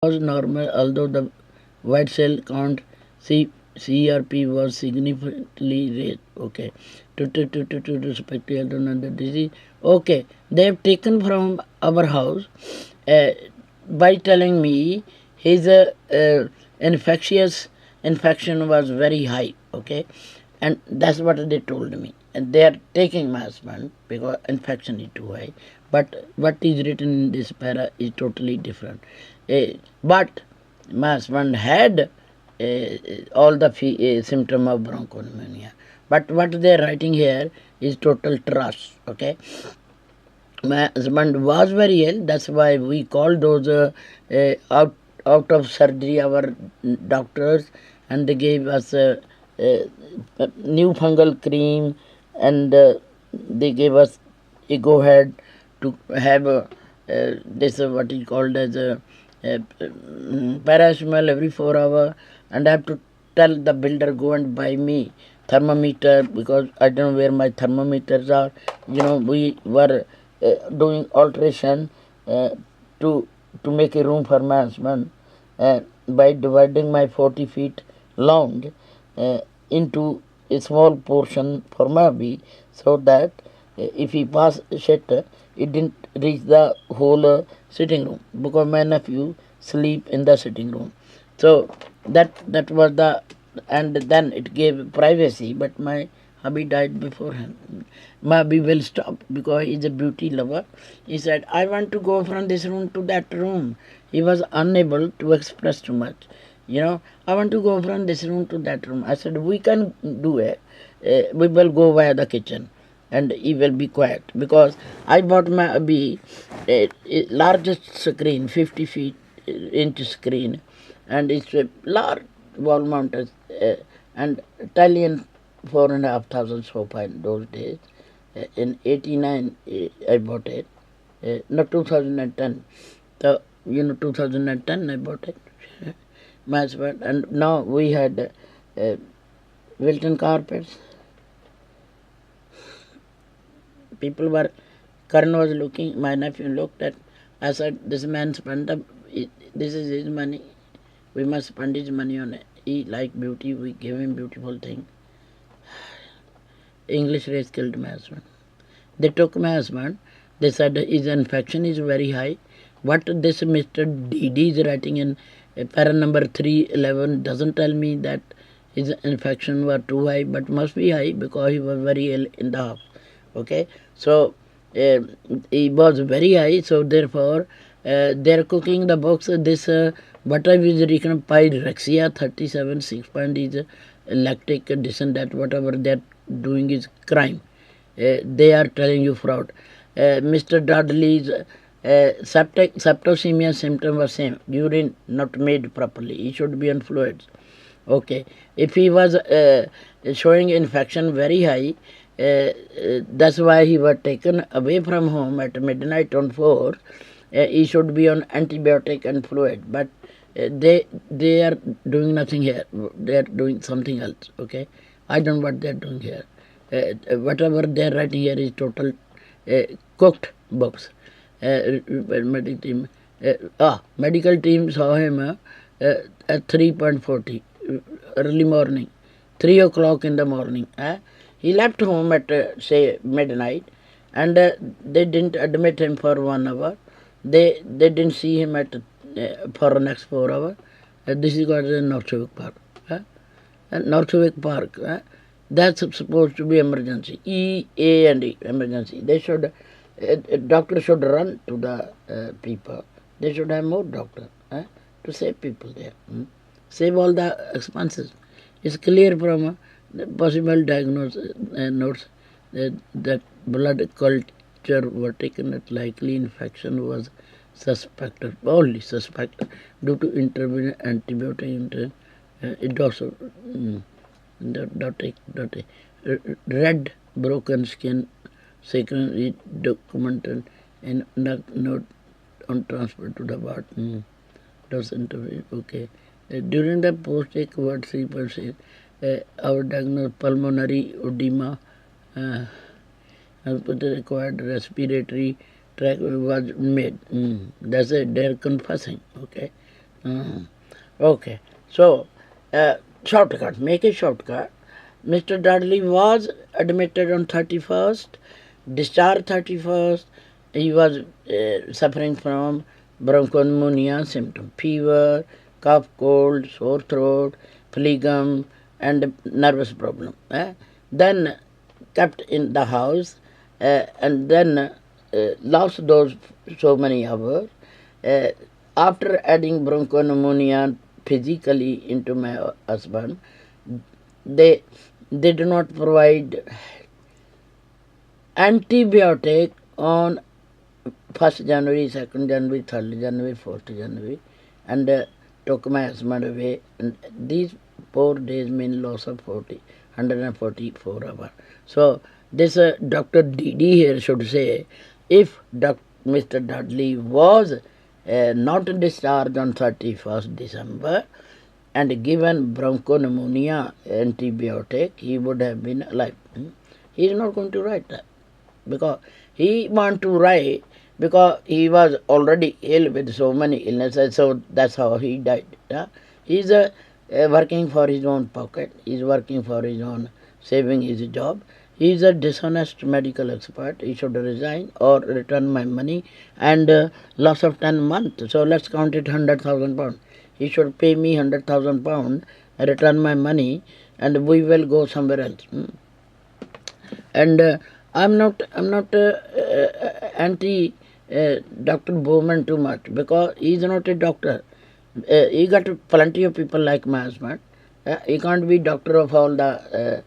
was normal, although the white cell count CRP was significantly raised. Okay. To respect the disease. Okay. They have taken from our house by telling me his infectious infection was very high. Okay. And that's what they told me. And they are taking my husband because infection is too high. But what is written in this para is totally different. But my husband had all the symptom of bronchopneumonia. But what they are writing here is total trust. Okay. My husband was very ill. That's why we called those out of surgery our doctors, and they gave us new fungal cream, and they gave us a go ahead to have this what is called as a paracetamol every 4 hours, and I have to tell the builder go and buy me thermometer because I don't know where my thermometers are. We were doing alteration to make a room for my husband by dividing my 40 feet long into a small portion for my hubby, so that if he pass shit, it didn't reach the whole sitting room because my nephew sleep in the sitting room. So that was the, and then it gave privacy, but my hubby died beforehand. My hubby will stop because he's a beauty lover. He said, I want to go from this room to that room. He was unable to express too much. I want to go from this room to that room. I said, we can do it. We will go via the kitchen and he will be quiet because I bought my hubby a largest screen, 50 feet inch screen, and it's a large wall mounted and Italian 4,500 sofa in those days. In 89 I bought it, not 2010. So 2010 I bought it. My husband, and now we had Wilton carpets. People were, Karan was looking, my nephew looked at, I said, this man spent up, this is his money, we must spend his money on it. He liked beauty, we gave him beautiful thing. English race killed my husband. They took my husband, they said his infection is very high. What this Mr. Dedi is writing in para number 311 doesn't tell me that his infection was too high, but must be high because he was very ill in the house. Okay, so he was very high, so therefore they're cooking the books. This butter is written pyrexia 37 6 point is lactic addition, that whatever they're doing is crime. They are telling you fraud. Mr. Dhadli's septicemia symptom was same, urine not made properly, he should be on fluids. Okay, if he was showing infection very high, that's why he was taken away from home at midnight on 4. He should be on antibiotic and fluid, but they are doing nothing here. They are doing something else. Okay, I don't know what they are doing here. Whatever they are writing here is total cooked books. Medical team saw him at 3.40 early morning, 3 o'clock in the morning. He left home at say midnight, and they didn't admit him for 1 hour. They didn't see him at for the next 4 hours. This is called Northwick Park. Northwick Park. That's supposed to be emergency. E.A.N.D. emergency. They should, doctor should run to the people. They should have more doctors to save people there. Save all the expenses. It's clear from the possible diagnosis notes that blood culture were taken at likely infection was suspected, only suspected, due to intermittent antibiotic. It also red broken skin secondary documented and note on transfer to the ward. Okay. During the post-take word 3%, our diagnosed pulmonary edema, required respiratory tract was made. That's it, they're confessing. Okay. Mm. Okay. So, shortcut. Make a shortcut. Mr. Dudley was admitted on 31st, discharged 31st. He was suffering from bronchopneumonia symptom, fever, cough, cold, sore throat, phlegm, and nervous problem. Then kept in the house, and then lost those so many hours. Uh, After adding bronchopneumonia physically into my husband, they they do not provide antibiotic on 1st January, 2nd January, 3rd January, 4th January, and took my husband away. And these 4 days mean loss of 144 hours. So this Dr. Dedi here should say, if Mr. Dudley was not discharged on 31st December and given bronchopneumonia antibiotic, he would have been alive. He is not going to write that, because he want to write because he was already ill with so many illnesses, so that's how he died. Yeah? He's working for his own pocket, he's working for his own saving his job. He is a dishonest medical expert. He should resign or return my money, and loss of 10 months. So let's count it £100,000. He should pay me £100,000, return my money, and we will go somewhere else. And I'm not anti Dr. Bowman too much, because he's not a doctor. He got plenty of people like my husband. He can't be doctor of all the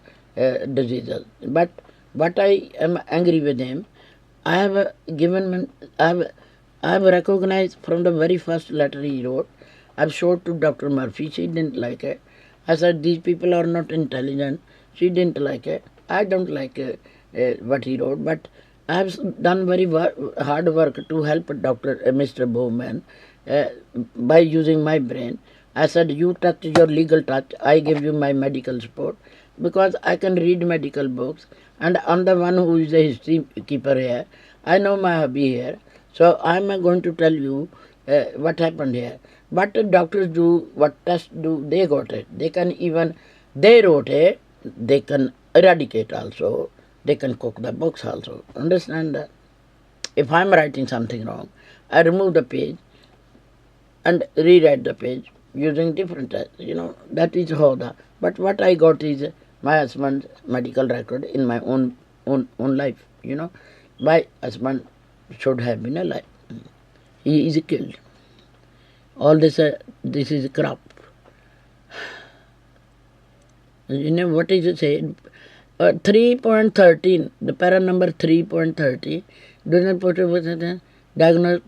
diseases. But I am angry with him. I have given, I have recognized from the very first letter he wrote. I've showed to Dr. Murphy. She didn't like it. I said, these people are not intelligent. She didn't like it. I don't like what he wrote, but I have done very hard work to help Mr. Bowman by using my brain. I said, you touch your legal touch, I give you my medical support, because I can read medical books, and I'm the one who is a history keeper here. I know my hobby here, so I'm going to tell you what happened here. What doctors do, what tests do, they got it. They can even, they wrote it, they can eradicate also, they can cook the books also. Understand that? If I'm writing something wrong, I remove the page and rewrite the page using different tests. That is how the, but what I got is my husband's medical record in my own life. My husband should have been alive. He is killed. All this is crap. What is it saying? 3.13, the para number 3.30, do not put it with it, diagnose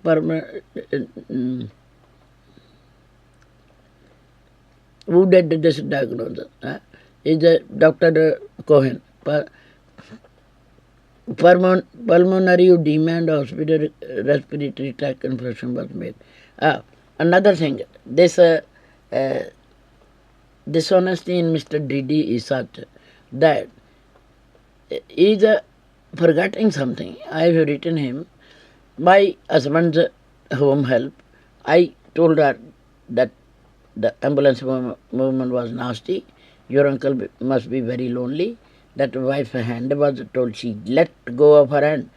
who did this diagnosis? Is Dr. Cohen. Pulmonary edema and hospital respiratory tract infection was made. Another thing, this dishonesty in Mr. Dedi is such that he is forgetting something. I have written him, my husband's home help. I told her that the ambulance movement was nasty. Your uncle must be very lonely. That wife's hand was told, she let go of her hand.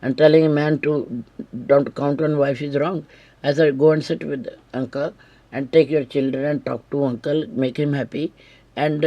And telling a man to don't count on wife is wrong. I said, go and sit with uncle and take your children and talk to uncle, make him happy. And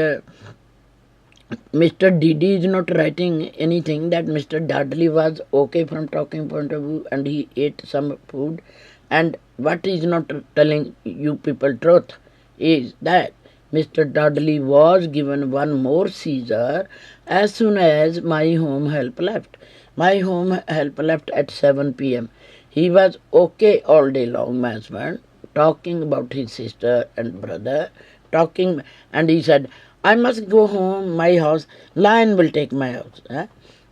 Mr. Dedi is not writing anything that Mr. Dhadli was okay from talking point of view and he ate some food. And what is not telling you people truth is that Mr. Dudley was given one more seizure as soon as my home help left. My home help left at 7 p.m. He was okay all day long, my husband, talking about his sister and brother, talking, and he said, I must go home, my house, lion will take my house.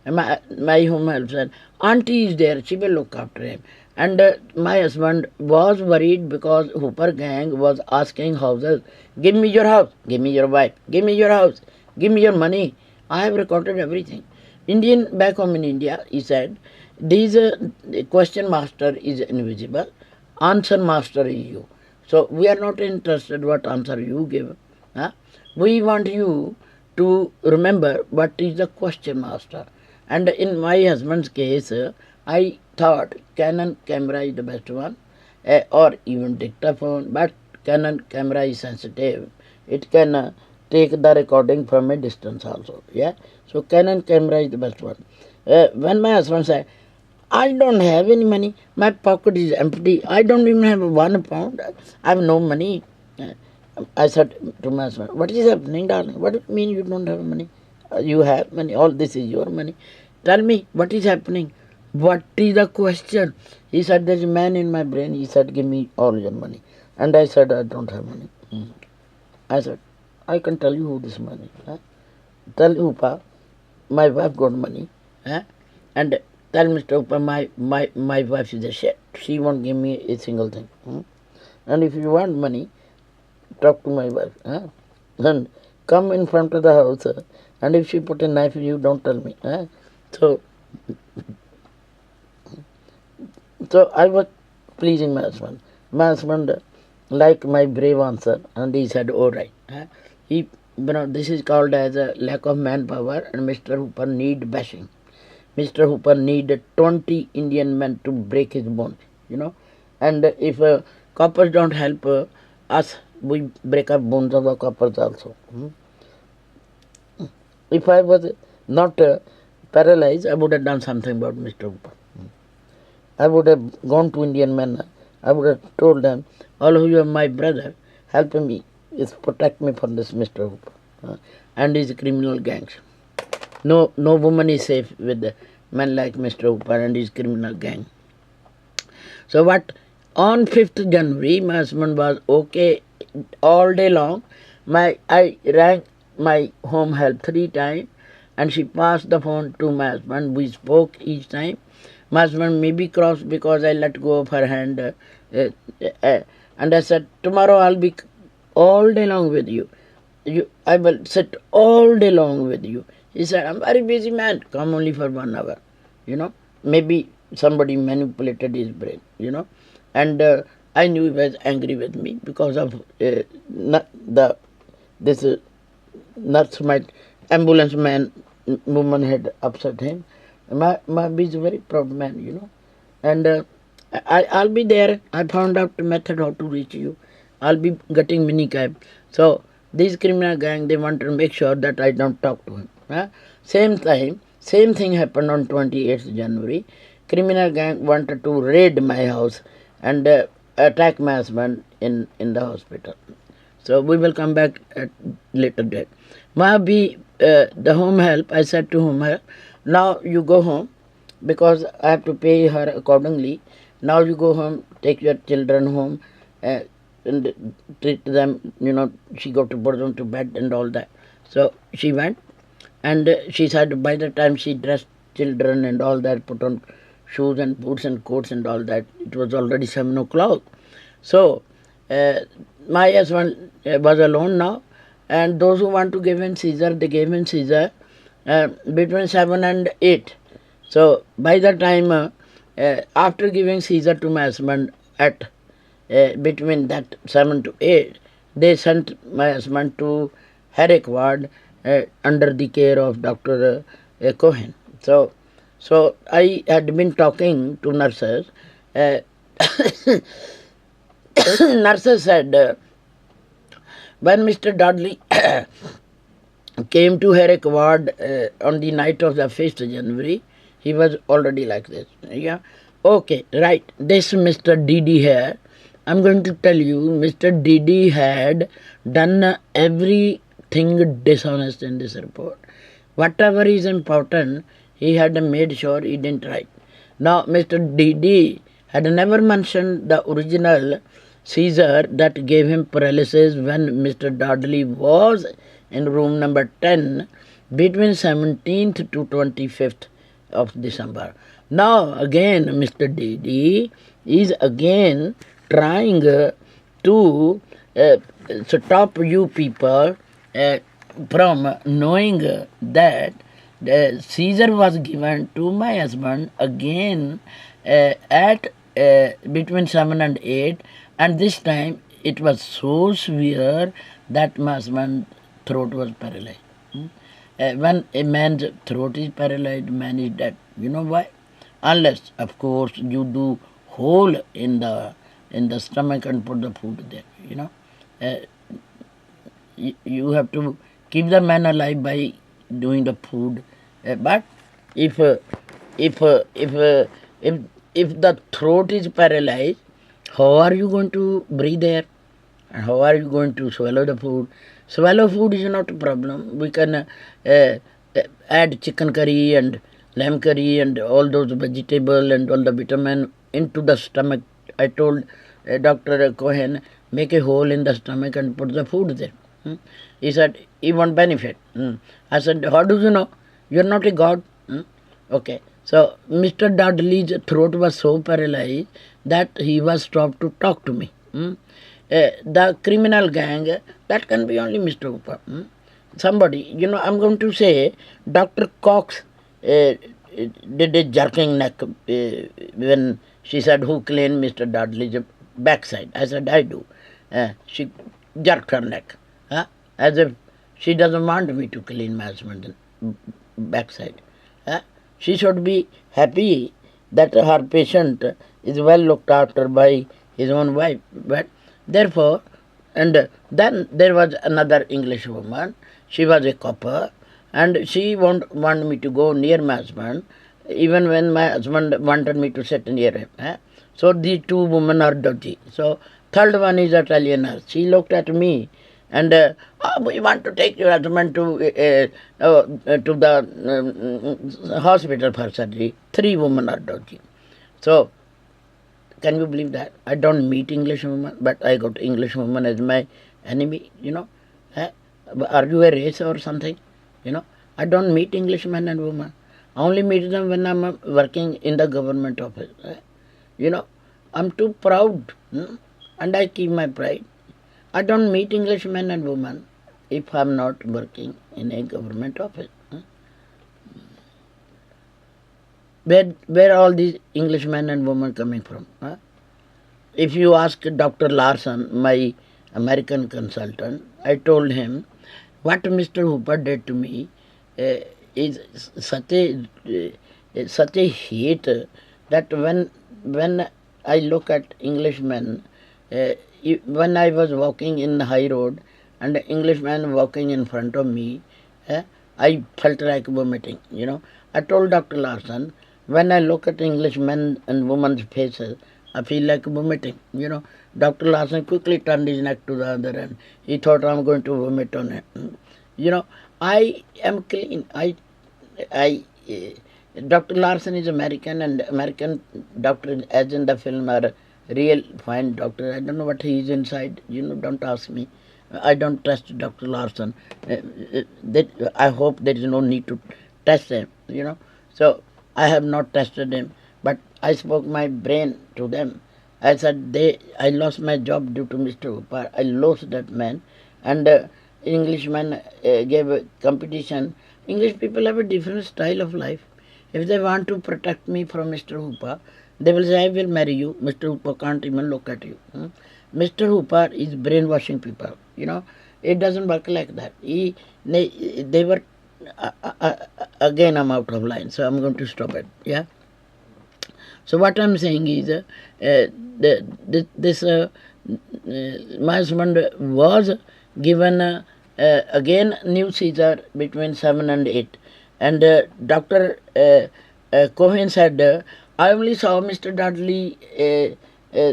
My home help said, auntie is there, she will look after him. And my husband was worried because Hooper gang was asking houses, give me your house, give me your wife, give me your house, give me your money. I have recorded everything. Back home in India, he said, this question master is invisible, answer master is you. So we are not interested what answer you give. Huh? We want you to remember what is the question, master. And in my husband's case, I thought Canon camera is the best one, or even dictaphone, but Canon camera is sensitive. It can take the recording from a distance also. Yeah. So Canon camera is the best one. When my husband said, I don't have any money. My pocket is empty. I don't even have £1. I have no money. I said to my husband, what is happening, darling? What does it mean you don't have money? You have money. All this is your money. Tell me, what is happening? What is the question? He said, there's a man in my brain. He said, give me all your money. And I said, I don't have money. I said, I can tell you who this money is. Huh? Tell Upa, my wife got money. Huh? And tell Mr. Upa, my wife is a shit. She won't give me a single thing. And if you want money, talk to my wife. And come in front of the house. And if she put a knife in you, don't tell me. So I was pleasing my husband. My husband liked my brave answer, and he said, all right. This is called as a lack of manpower, and Mr. Hooper need bashing. Mr. Hooper needed 20 Indian men to break his bones, And if coppers don't help us, we break up bones of the coppers also. If I was not paralyzed, I would have done something about Mr. Hooper. I would have gone to Indian men. I would have told them, all of you are my brother, help me, protect me from this Mr. Hooper and his criminal gangs. No woman is safe with men like Mr. Hooper and his criminal gang. So on 5th January, my husband was okay all day long. I rang my home help 3 times, and she passed the phone to my husband. We spoke each time. My husband may be cross because I let go of her hand. And I said, tomorrow I'll be all day long with you. I will sit all day long with you. He said, I'm very busy man. Come only for 1 hour. Maybe somebody manipulated his brain, And I knew he was angry with me because of this ambulance man woman had upset him. He's a very proud man, And I'll be there. I found out the method how to reach you. I'll be getting minicab. So this criminal gang, they want to make sure that I don't talk to him. Same thing happened on 28th January. Criminal gang wanted to raid my house and attack my husband in the hospital. So we will come back at later date. The home help, I said to home help, now you go home because I have to pay her accordingly. Now you go home, take your children home and treat them, she got to put them to bed and all that. So she went, and she said by the time she dressed children and all that, put on shoes and boots and coats and all that, it was already 7 o'clock. So my husband was alone now, and those who want to give him Caesar, they gave him Caesar between 7 and 8. So by the time, after giving Caesar to my husband at between that 7 to 8, they sent my husband to Herrick ward under the care of Dr. Cohen. So I had been talking to nurses. Nurses said, when Mr. Dhadli came to Herrick ward on the night of the 5th January, he was already like this. Yeah. Okay, right. This Mr. Dedi here, I'm going to tell you, Mr. Dedi had done everything dishonest in this report. Whatever is important, he had made sure he didn't write. Now, Mr. Dedi had never mentioned the original Caesar that gave him paralysis when Mr. Dhadli was in room number 10 between 17th to 25th of December. Now again Mr. Dedi is again trying to stop you people from knowing that Caesar was given to my husband again at between 7 and 8, and this time it was so severe that my husband's throat was paralyzed. When a man's throat is paralyzed, man is dead. You know why? Unless, of course, you do hole in the stomach and put the food there. You have to keep the man alive by doing the food. But if uh, if uh, if uh, if if the throat is paralyzed, how are you going to breathe air? And how are you going to swallow the food? Swallow food is not a problem. We can add chicken curry and lamb curry and all those vegetable and all the vitamin into the stomach. I told Dr. Cohen, make a hole in the stomach and put the food there. He said, he won't benefit. I said, how do you know? You're not a god. Okay. So Mr. Dhadli's throat was so paralyzed that he was stopped to talk to me. The criminal gang, that can be only Mr. Hooper. Somebody, I'm going to say Dr. Cox did a jerking neck when she said, who cleaned Mr. Dhadli's backside? I said, I do. She jerked her neck. As if she doesn't want me to clean my husband's backside. She should be happy that her patient is well looked after by his own wife. But therefore, and then there was another English woman. She was a copper, and she won't want me to go near my husband, even when my husband wanted me to sit near him. So these two women are dodgy. So third one is Italian nurse. She looked at me and we want to take your husband to the hospital for surgery. Three women are dodgy. So can you believe that? I don't meet English women, but I got English women as my enemy, Are you a race or something? I don't meet English men and women. I only meet them when I'm working in the government office. I'm too proud, and I keep my pride. I don't meet English men and women if I'm not working in a government office. Where are all these English men and women coming from? If you ask Dr. Larson, my American consultant, I told him what Mr. Hooper did to me is such a hate that when I look at Englishmen, when I was walking in the high road and an Englishman walking in front of me, I felt like vomiting. I told Dr. Larson, when I look at English men and women's faces, I feel like vomiting. Dr. Larson quickly turned his neck to the other end. He thought I'm going to vomit on him. I am clean. Dr. Larson is American, and American doctors, as in the film, are real fine doctor. I don't know what he is inside. Don't ask me. I don't trust Dr. Larson. I hope there is no need to test him. So I have not tested him, but I spoke my brain to them. I said I lost my job due to Mr. Hooper. I lost that man, and Englishmen gave a competition. English people have a different style of life. If they want to protect me from Mr. Hooper, they will say, I will marry you. Mr. Hooper can't even look at you. Mr. Hooper is brainwashing people. It doesn't work like that. They were, again I'm out of line, so I'm going to stop it. Yeah. So what I'm saying is, my husband was given again new Caesar between 7 and 8. And Dr. Cohen said, I only saw Mr. Dhadli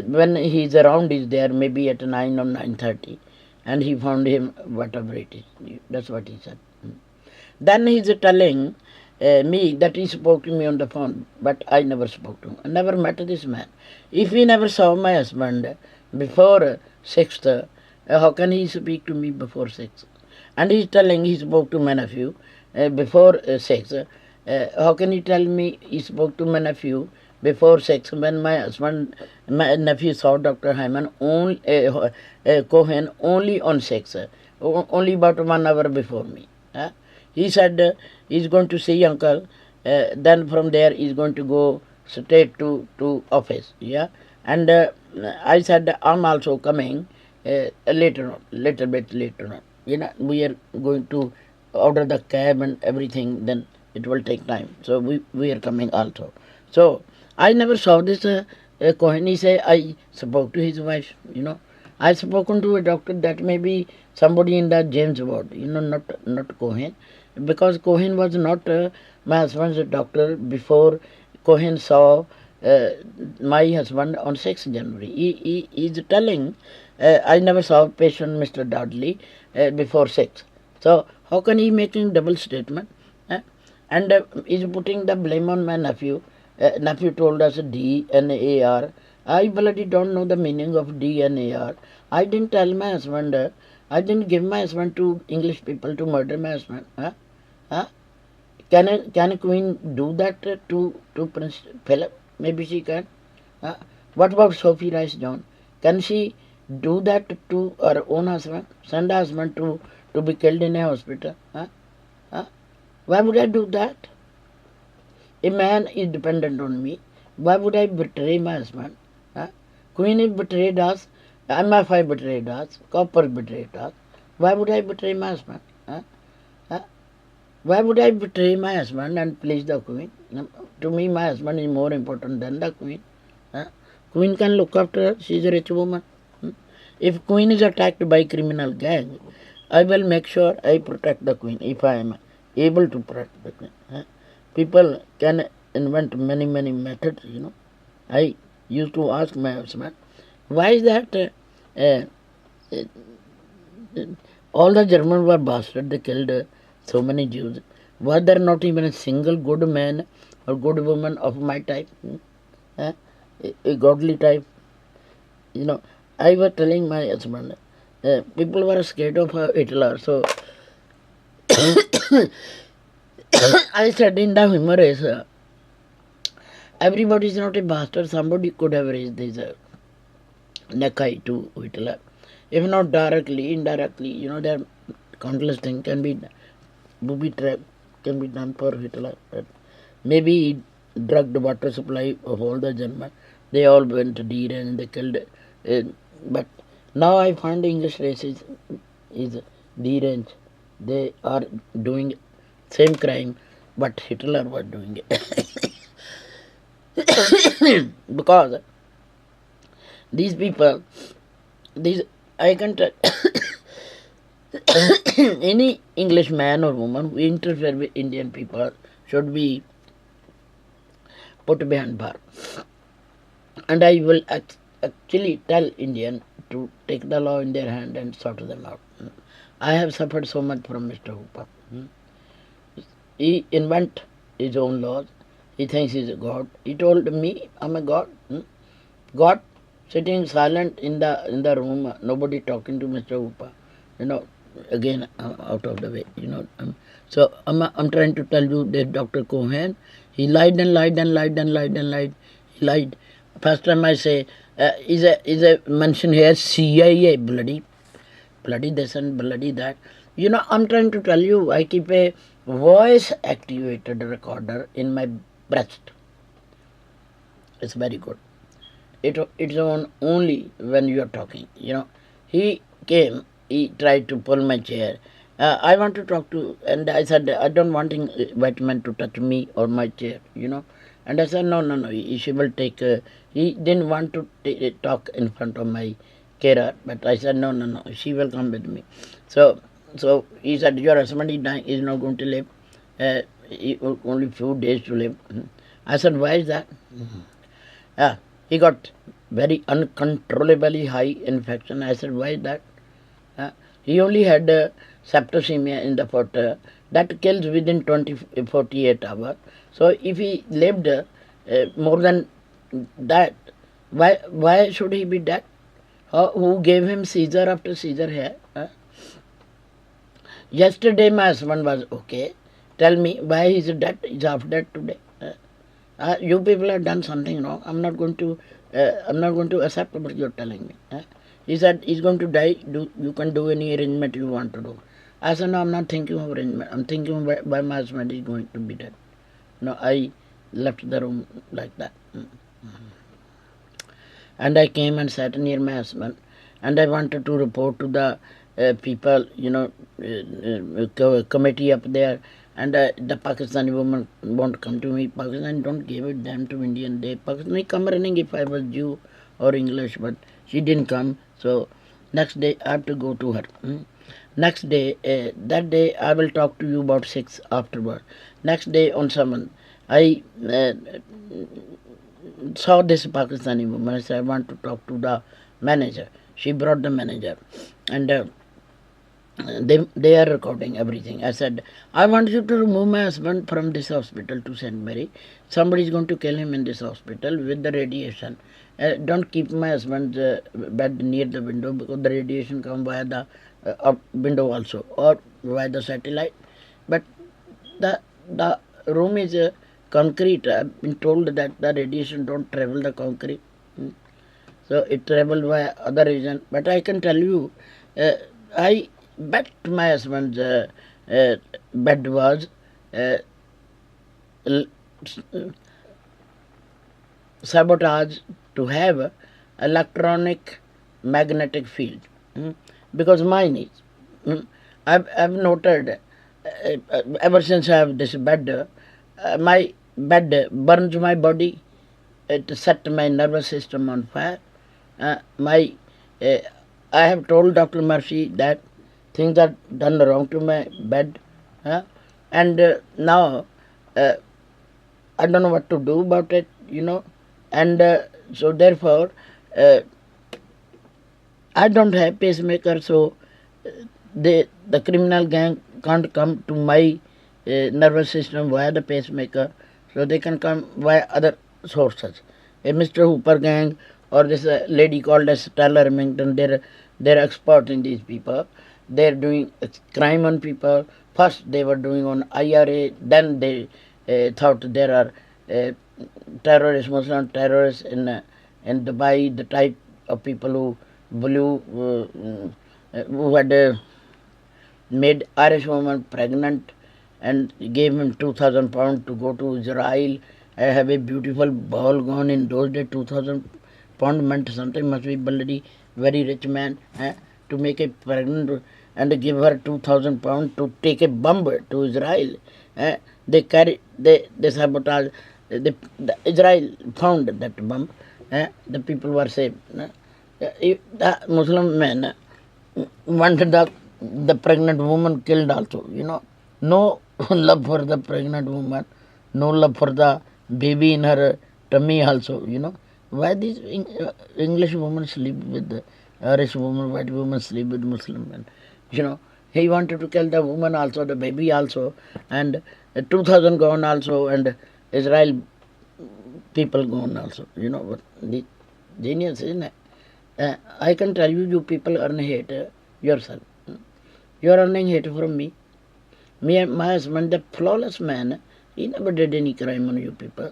when he's around, is there, maybe at 9 or 9:30. And he found him whatever it is. That's what he said. Then he's telling me that he spoke to me on the phone, but I never spoke to him. I never met this man. If he never saw my husband before 6th, how can he speak to me before 6th? And he's telling he spoke to my nephew before 6th. How can he tell me he spoke to my nephew before 6th when my nephew saw Dr. Hyman Cohen only on 6th, only about 1 hour before me. He said he's going to see uncle, then from there he's going to go straight to office. Yeah, and I said I'm also coming. later on, little bit later on. We are going to order the cab and everything, then it will take time. So we are coming also. So I never saw this Cohen. He say, I spoke to his wife. I spoken to a doctor that may be somebody in the James ward, not Cohen. Because Cohen was not my husband's doctor before Cohen saw uh, my husband on 6th January. He is telling, I never saw patient Mr. Dhadli before 6. So how can he making double statement? And is putting the blame on my nephew. Nephew told us DNAR. I bloody don't know the meaning of DNAR. I didn't tell my husband. I didn't give my husband to English people to murder my husband. Huh? Can a queen do that to Prince Philip? Maybe she can. What about Sophie Rice John? Can she do that to her own husband? Send her husband to be killed in a hospital? Huh? Why would I do that? A man is dependent on me. Why would I betray my husband? Queen is betrayed us. MFI betrayed us. Copper betrayed us. Why would I betray my husband? Why would I betray my husband and please the queen? To me, my husband is more important than the queen. Queen can look after her. She is a rich woman. If queen is attacked by criminal gang, I will make sure I protect the queen if I am able to protect the queen. People can invent many methods. I used to ask my husband, why is that all the Germans were bastards, they killed so many Jews. Was there not even a single good man or good woman of my type? A godly type? I was telling my husband, people were scared of Hitler, so I said in the humorous, everybody is not a bastard, somebody could have raised this necktie to Hitler. If not directly, indirectly, there are countless things can be booby trap can be done for Hitler. Maybe he drugged the water supply of all the Germans. They all went to deranged, they killed. But now I find the English race is deranged. They are doing same crime, but Hitler was doing it. Because these people, I can tell any English man or woman who interfere with Indian people should be put behind bar. And I will actually tell Indian to take the law in their hand and sort them out. I have suffered so much from Mr. Hooper. He invent his own laws. He thinks he's a god. He told me I'm a god. God sitting silent in the room, nobody talking to Mr. Hooper. Again out of the way. So I'm trying to tell you that Dr. Cohen, he lied and lied and lied and lied and lied. He lied. First time I say is a mention here CIA, bloody this and bloody that. I'm trying to tell you, I keep a voice activated recorder in my breast. It's very good. It's on only when you are talking. He came. He tried to pull my chair. I want to talk to, and I said, I don't want white man to touch me or my chair, And I said, no, she will take, he didn't want to talk in front of my carer, but I said, no, she will come with me. So he said, your husband is dying, is not going to live, only few days to live. I said, why is that? He got very uncontrollably high infection. I said, why is that? He only had septicemia in the foot that kills within 48 hours. So if he lived more than that, why should he be dead? Who gave him seizure after seizure here? Yesterday my husband was okay. Tell me why he is dead? He is half dead today. You people have done something wrong. I'm not going to accept what you're telling me. He said he's going to die. You can do any arrangement you want to do. I said, no, I'm not thinking of arrangement. I'm thinking why my husband is going to be dead. I left the room like that. And I came and sat near my husband. and I wanted to report to the people, committee up there, and the Pakistani woman won't come to me. Pakistani don't give a damn to Indian. They Pakistani come running if I was Jew or English, but she didn't come. So next day I have to go to her. Next day, that day I will talk to you about 6 afterward. Next day on 7, I saw this Pakistani woman. I said, I want to talk to the manager. She brought the manager, and they are recording everything. I said, I want you to remove my husband from this hospital to St. Mary. Somebody is going to kill him in this hospital with the radiation. Don't keep my husband's bed near the window because the radiation comes via the window also, or via the satellite. But the room is concrete. I've been told that the radiation don't travel the concrete. So it travel via other region. But I can tell you, I bet my husband's bed was sabotage to have electronic magnetic field, because mine is. I've noted ever since I have this bed, my bed burns my body. It set my nervous system on fire. I have told Dr. Murphy that things are done wrong to my bed, and now I don't know what to do about it, and so therefore I don't have pacemaker, so the criminal gang can't come to my nervous system via the pacemaker, so they can come via other sources. A Mr. Hooper gang or this lady called as Stella Remington, they're expert in these people. They're doing crime on people. First they were doing on IRA, then they thought there are terrorists, Muslim terrorists in Dubai, the type of people who who had made Irish woman pregnant and gave him 2,000 pounds to go to Israel. I have a beautiful ball gone in those days. 2,000 pounds meant something. Must be bloody very rich man to make a pregnant and give her 2,000 pounds to take a bomb to Israel. They sabotage. The Israel found that bomb. The people were saved. If the Muslim men wanted the pregnant woman killed also, no love for the pregnant woman, no love for the baby in her tummy also, Why these English women sleep with the Irish woman, white women sleep with Muslim men, He wanted to kill the woman also, the baby also, and 2,000 gone also, and Israel people gone also, But the genius, isn't it? I can tell you, you people earn hate yourself. You are earning hate from me. Me and my husband, the flawless man, he never did any crime on you people.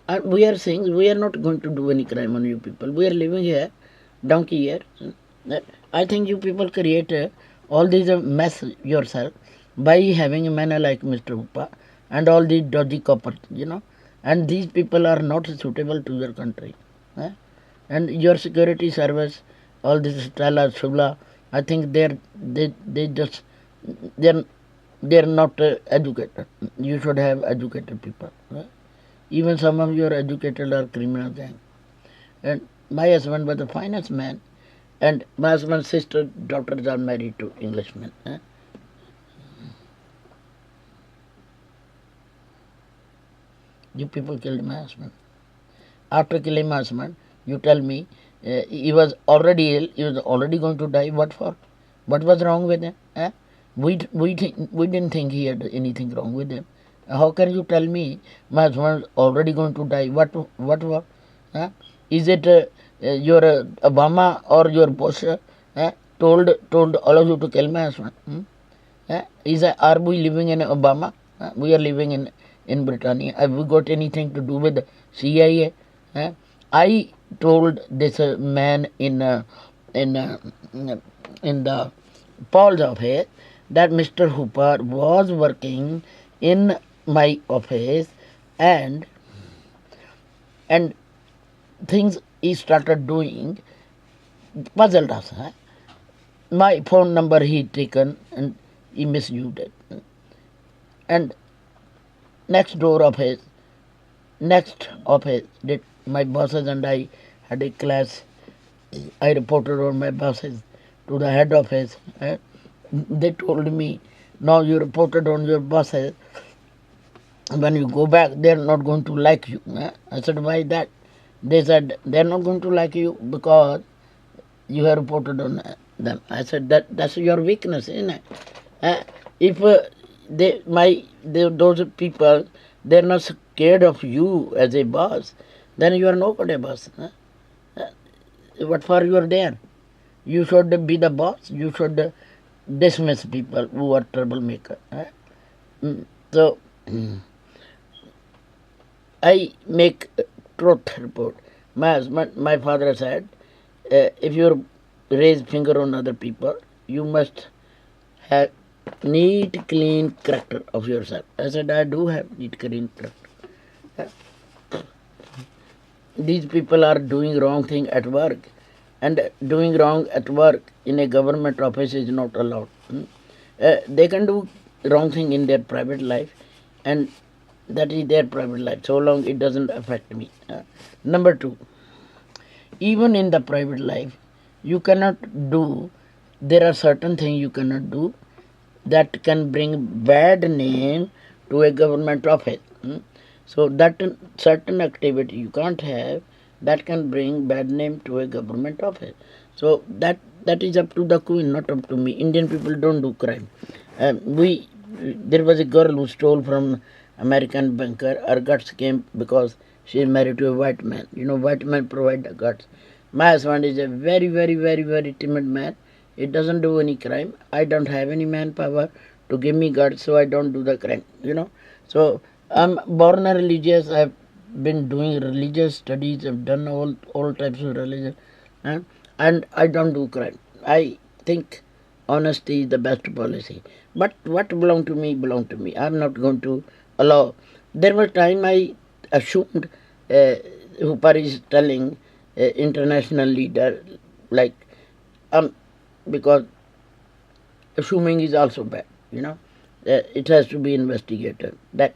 And we are saying we are not going to do any crime on you people. We are living here, donkey years. I think you people create all these mess yourself by having a man like Mr. Hoopa and all these dodgy coppers, And these people are not suitable to your country. And your security service, all this Stella, Shula, I think they're not educated. You should have educated people. Even some of your educated are criminal gang. And my husband was a finance man, and my husband's sister daughters are married to Englishmen. You people killed my husband. After killing my husband, you tell me he was already ill, he was already going to die. What for? What was wrong with him? We didn't think he had anything wrong with him. How can you tell me my husband is already going to die? What for? Is it your Obama or your Bush told all of you to kill my husband? Are we living in Obama? We are living in Britannia. Have we got anything to do with CIA? I told this man in the Paul's office that Mr. Hooper was working in my office, and things he started doing puzzled us. Huh? My phone number he taken and he misused it. And next office, did my bosses and I had a class. I reported on my bosses to the head office. They told me, now you reported on your bosses. When you go back, they're not going to like you. I said, why that? They said, they're not going to like you because you have reported on them. I said, that's your weakness, isn't it? If those people, they're not scared of you as a boss, then you are nobody boss. What for you are there? You should be the boss. You should dismiss people who are troublemaker. So I make truth report. My father said, if you raise finger on other people, you must have neat, clean character of yourself. I said, I do have neat, clean character. These people are doing wrong thing at work, and doing wrong at work in a government office is not allowed. They can do wrong thing in their private life, and that is their private life, so long it doesn't affect me. Number two, even in the private life, you cannot do, there are certain things you cannot do that can bring bad name to a government office. So that certain activity you can't have that can bring bad name to a government office. So that is up to the queen, not up to me. Indian people don't do crime. There was a girl who stole from American banker. Her guts came because she is married to a white man. White men provide the guts. My husband is a very, very, very, very timid man. He doesn't do any crime. I don't have any manpower to give me guts, so I don't do the crime. So I'm born a religious. I've been doing religious studies. I've done all types of religion, and I don't do crime. I think honesty is the best policy. But what belong to me, belong to me. I'm not going to allow. There was time I assumed, Hooper is telling international leader, like, because assuming is also bad. It has to be investigated. That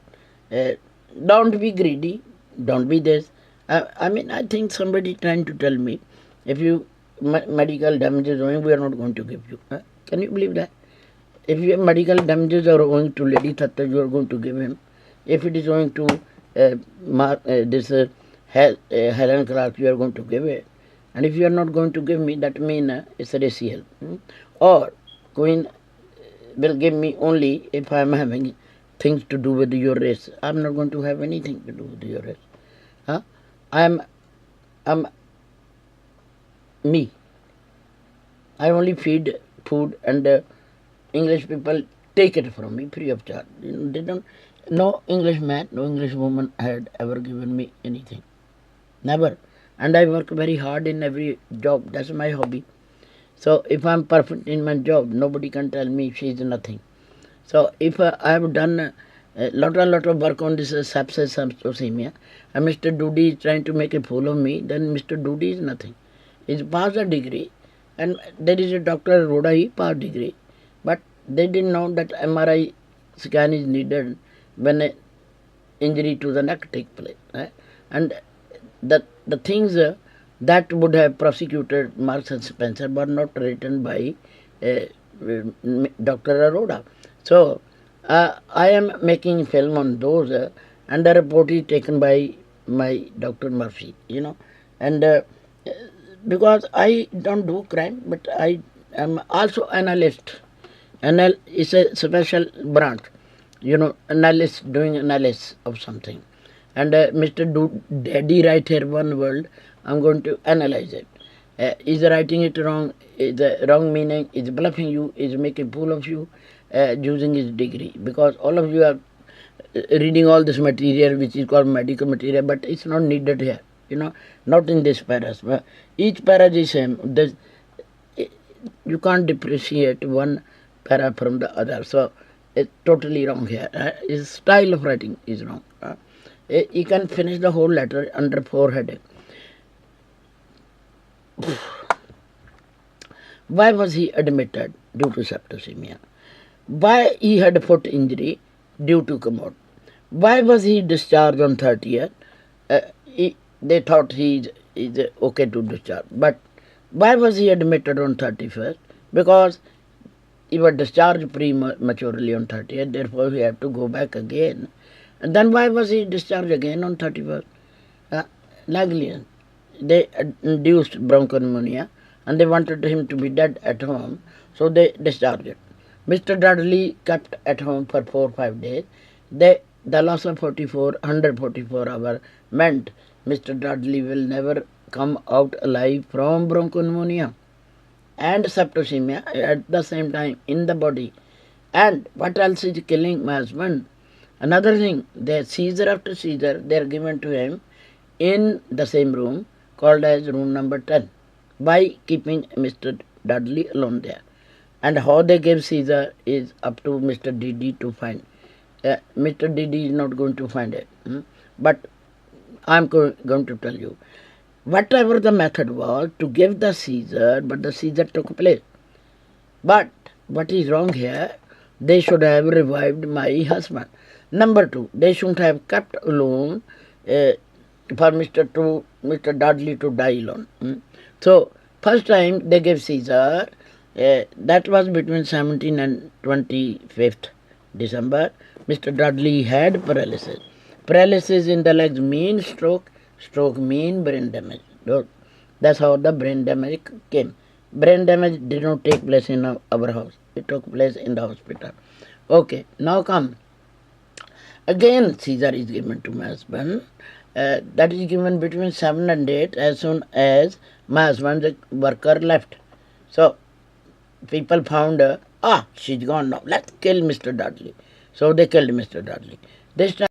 don't be greedy, don't be this. I think somebody trying to tell me, if you medical damages owing, we are not going to give you. Can you believe that? If your medical damages are owing to Lady Thatta, you are going to give him. If it is owing to Helen Clark, you are going to give it. And if you are not going to give me, that means it's a racial. Or Queen will give me only if I am having things to do with your race. I am not going to have anything to do with your race. I am me. I only feed food, and English people take it from me free of charge. They don't. No English man, no English woman had ever given me anything. Never. And I work very hard in every job. That's my hobby. So if I'm perfect in my job, nobody can tell me she is nothing. So if I have done a lot of work on this sepsis, septicemia, and Mr. Doody is trying to make a fool of me, then Mr. Doody is nothing. He's passed a degree, and there is a Dr. Rhoda, he passed degree. But they didn't know that MRI scan is needed when an injury to the neck takes place. And the things that would have prosecuted Marks and Spencer were not written by Dr. Arora. So I am making film on those, and the report is taken by my Dr. Murphy, and because I don't do crime, but I am also analyst. Is a special branch, analyst doing analysis of something. And Mr. Dedi write here one word, I'm going to analyze it. Is writing it wrong? Is the wrong meaning? Is bluffing you? Is making fool of you? Using his degree. Because all of you are reading all this material which is called medical material, but it's not needed here. Not in this paras. Each para is same. You can't differentiate one para from the other. So it's totally wrong here. His style of writing is wrong. You can finish the whole letter under 4 headings. Why was he admitted? Due to septicemia. Why he had a foot injury? Due to commode. Why was he discharged on 30th? They thought he is okay to discharge. But why was he admitted on 31st? Because he was discharged prematurely on 30th, therefore he had to go back again. And then why was he discharged again on 31st? Negligence. They induced bronchopneumonia and they wanted him to be dead at home, so they discharged it. Mr. Dudley kept at home for 4 or 5 days. The loss of 144 hours meant Mr. Dudley will never come out alive from bronchopneumonia and septicemia at the same time in the body. And what else is killing my husband? Another thing, the seizure after seizure, they are given to him in the same room called as room number 10 by keeping Mr. Dudley alone there. And how they gave seizure is up to Mr. Dedi to find. Mr. Dedi is not going to find it. But I am going to tell you. Whatever the method was to give the seizure, but the seizure took place. But what is wrong here? They should have revived my husband. Number 2, they shouldn't have kept alone for Mr. Dudley to die alone. So, first time they gave seizure, that was between 17th and 25th December. Mr. Dudley had paralysis. Paralysis in the legs means stroke, stroke means brain damage. That's how the brain damage came. Brain damage did not take place in our house. It took place in the hospital. Okay, now come. Again, seizure is given to my husband. That is given between 7 and 8 as soon as my husband's worker left. So, people found, she's gone now. Let's kill Mr. Dudley. So they killed Mr. Dudley. This time